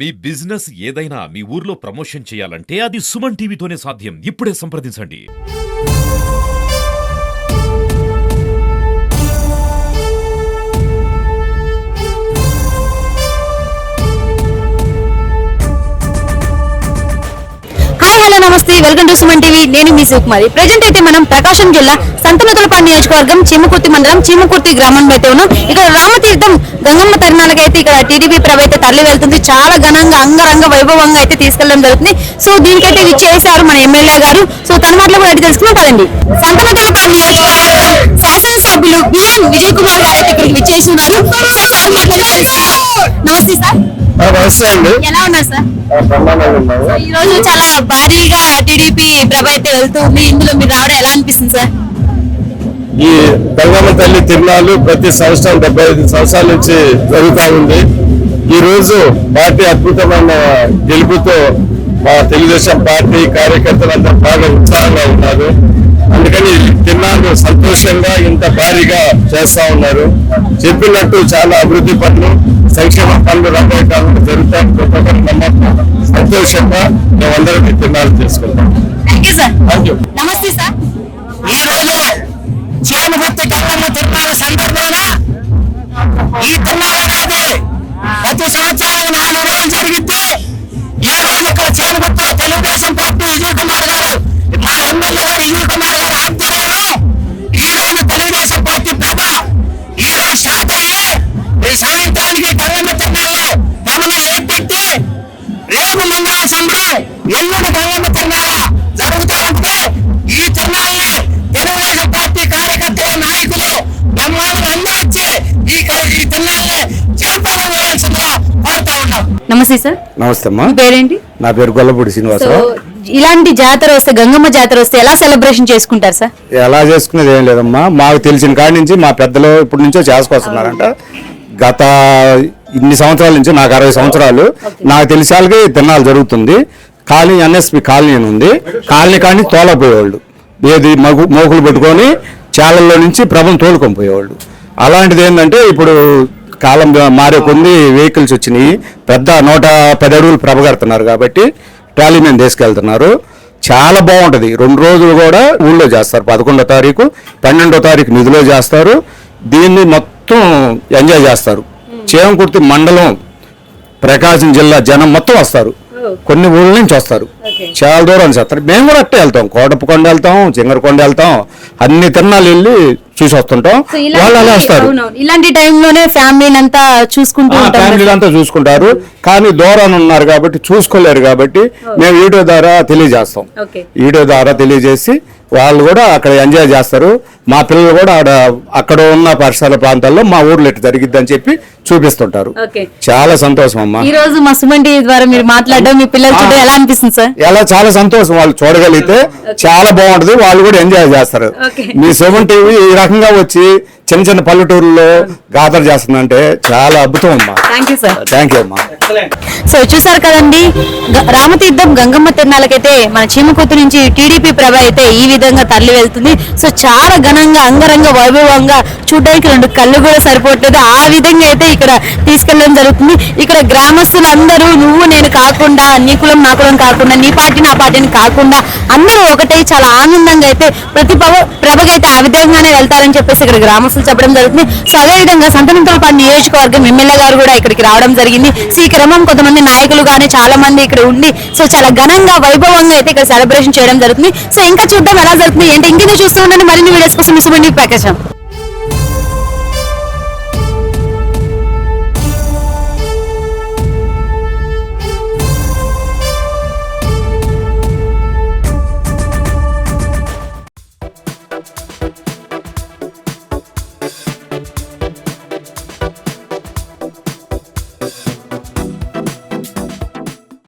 మీ business ఏదైనా మీ ఊర్లో promotion చేయాలంటే అది సుమన్ టీవీతోనే సాధ్యం. ఇప్పుడే సంప్రదించండి. హలో నమస్తే, వెల్కమ్ టు సుమన్ టీవీ. నేను మీ సుకుమారి. ప్రెజెంట్ అయితే మనం ప్రకాశం జిల్లా సంతనూతలపాడు నియోజకవర్గం చీమకుర్తి మండలం చీమకుర్తి గ్రామంలో అయితే ఉన్నాం. ఇక్కడ రామతీర్థం గంగమ్మ తిరణాలకి అయితే ఇక్కడ టీడీపీ ప్రభ అయితే తరలి వెళ్తుంది. చాలా ఘనంగా అంగరంగ వైభవంగా అయితే తీసుకెళ్లడం జరుగుతుంది. సో దీనికైతే చేశారు మన ఎమ్మెల్యే గారు. సో తన మాటలు కూడా అయితే తెలుసుకున్నాం కదండి. సంతనూతలపాడు నియోజకవర్గం శాసనసభ్యులు బిఎన్ విజయ్ కుమార్ గారు అయితే ఇక్కడికి విచ్చేసి ఉన్నారు. నమస్తే సార్. ఎలా ఉన్నారు సార్? ఈ రోజు చాలా భారీగా టీడీపీ ప్రభ అయితే వెళ్తుంది. ఇందులో మీరు రావడం ఎలా అనిపిస్తుంది సార్? ఈ గంగమ్మ తల్లి తిరునాళ్ళు ప్రతి సంవత్సరం 75 సంవత్సరాల నుంచి జరుగుతూ ఉంది. ఈ రోజు పార్టీ అద్భుతమైన గెలుపుతో మా తెలుగుదేశం పార్టీ కార్యకర్తలందరూ బాగా ఉత్సాహంగా ఉన్నారు. అందుకని తిరునాళ్ళు సంతోషంగా ఇంత భారీగా చేస్తా ఉన్నారు. చెప్పినట్టు చాలా అభివృద్ధి పనులు, సంక్షేమ పనులు రాబోయే కాలంలో జరుగుతాయి. నమ్మకం, సంతోషంగా మేమందరం తిరునాళ్ళు చేసుకుంటాం. నమస్తే సార్. ఈ రోజు చీమకుర్తి గంగమ్మ తిరునాళ్ళ సందర్భంగా ఈ తిరునాళ్ళు అనేది ప్రతి సంవత్సరం 4 రోజులు జరిగితే ఈ రోజు ఇక్కడ చీమకుర్తిలో తెలుగుదేశం పార్టీ విజయ్ కుమార్ గారు, మా ఎమ్మెల్యే గారు విజయ్ కుమార్ గారు ఆధ్వర్యంలో ఈ రోజు తెలుగుదేశం పార్టీ ప్రభ ఈ రోజు స్టార్ట్ అయ్యి ఈ సాయంత్రానికి గంగమ్మ తిరునాళ్ళు తమను ఏర్పెట్టి రేపు మంగళ సంబరం, ఎల్లుండి గంగమ్మ తిరునాళ్ళ జరుగుతూ ఉంటే ఈ తిరునాళ్ళని తెలుగుదేశం పార్టీ కార్యకర్తలు, నాయకులు, బ్రహ్మాండం అందరూ వచ్చి ఈ తిరునాళ్ళని జయప్రదం చేయాల్సిందిగా కోరుతా ఉన్నాం. నమస్తే సార్. నమస్తే అమ్మా. పేరేంటి? నా పేరు గొల్లపూడి శ్రీనివాసరావు. ఇలాంటి జాతర వస్తే, గంగమ్మ జాతర వస్తే ఎలా సెలబ్రేషన్ చేసుకుంటారు సార్? ఎలా చేసుకునేది ఏం లేదమ్మా. మాకు తెలిసిన కాడి నుంచి మా పెద్దలు ఇప్పటి నుంచో చేసుకొస్తున్నారంట. గత ఇన్ని సంవత్సరాల నుంచి, నాకు 60 సంవత్సరాలు, నాకు తెలిసి వాళ్ళకి తిరణాలు జరుగుతుంది. కాలనీ ఎన్ఎస్పి కాలనీ అని ఉంది. కాలనీ కానీ తోలపోయేవాళ్ళు, ఏది మోకులు పెట్టుకొని చాలల్లో నుంచి ప్రభను తోలుకొని పోయేవాళ్ళు. అలాంటిది ఏంటంటే ఇప్పుడు కాలం మారే కొన్ని వెహికల్స్ వచ్చినాయి. పెద్ద 110 అడుగులు ప్రభ కడుతున్నారు కాబట్టి ట్రాలీ మీద తీసుకెళ్తున్నారు. చాలా బాగుంటుంది. 2 రోజులు కూడా ఊళ్ళో చేస్తారు. 11వ తారీఖు, 12వ తారీఖు నిధిలో చేస్తారు. దీన్ని మొత్తం ఎంజాయ్ చేస్తారు. చీమకుర్తి మండలం, ప్రకాశం జిల్లా జనం మొత్తం వస్తారు. కొన్ని ఊళ్ళ నుంచి వస్తారు. చాలా దూరం చేస్తారు. మేము కూడా అట్టే వెళ్తాం. కోటప్పకొండ వెళ్తాం, చింగరకొండ వెళ్తాం, అన్ని తిరణాలు వెళ్ళి చూసి వస్తుంటాం. వాళ్ళు అలా వస్తారు. ఇలాంటి టైంలోనే ఫ్యామిలీ అంతా చూసుకుంటారు. కానీ దూరాన్ని ఉన్నారు కాబట్టి చూసుకోలేరు కాబట్టి మేము వీడియో ద్వారా తెలియజేస్తాం. వీడియో ద్వారా తెలియజేసి వాళ్ళు కూడా అక్కడ ఎంజాయ్ చేస్తారు. మా పిల్లలు కూడా అక్కడ ఉన్న పరిసర ప్రాంతాల్లో మా ఊర్లో ఇట్లా జరిగిద్ది అని చెప్పి చూపిస్తుంటారు. చాలా సంతోషం అమ్మా. ఈ రోజు మా సుమన్ టీవీ ద్వారా మీరు మాట్లాడడం, మీ పిల్లలు చూడడం ఎలా అనిపిస్తుంది సార్? ఎలా చాలా సంతోషం. వాళ్ళు చూడగలిగితే చాలా బాగుంటది. వాళ్ళు కూడా ఎంజాయ్ చేస్తారు. మీ సుమన్ టీవీ ఈ రకంగా వచ్చి చిన్న చిన్న పల్లెటూరులో గాథలు చేస్తుందంటే చాలా అద్భుతం అమ్మా. థ్యాంక్ యూ అమ్మా. సో చూసారు కదండి, రామతీర్థం గంగమ్మ తిరణాలకైతే మన చీమకుర్తి నుంచి టీడీపీ ప్రభ అయితే ఈ విధంగా తరలి వెళ్తుంది. సో చాలా ఘనంగా, అంగరంగ వైభవంగా, చూడడానికి 2 కళ్ళు కూడా సరిపోవట్లేదు. ఆ విధంగా అయితే ఇక్కడ తీసుకెళ్లడం జరుగుతుంది. ఇక్కడ గ్రామస్తులందరూ నువ్వు నేను కాకుండా, నీ కులం నా కులం కాకుండా, నీ పార్టీ నా పార్టీని కాకుండా అందరూ ఒకటై చాలా ఆనందంగా అయితే ప్రతి ప్రభకైతే ఆ విధంగానే వెళ్తారని చెప్పేసి ఇక్కడ గ్రామస్తులు చెప్పడం జరుగుతుంది. సో అదేవిధంగా సంతనూతలపాడు నియోజకవర్గం ఎమ్మెల్యే గారు కూడా ఇక్కడికి రావడం జరిగింది. సో ఈ క్రమం కొంతమంది నాయకులు కానీ చాలా మంది ఇక్కడ ఉండి సో చాలా ఘనంగా, వైభవంగా అయితే ఇక్కడ సెలబ్రేషన్ చేయడం జరుగుతుంది. సో ఇంకా చూద్దాం ఎలా జరుగుతుంది ఏంటి. ఇంకేదో చూస్తూ ఉండండి. మరిన్ని వీడియోస్ కోసం సుమన్ టీవీ ప్రకాశం.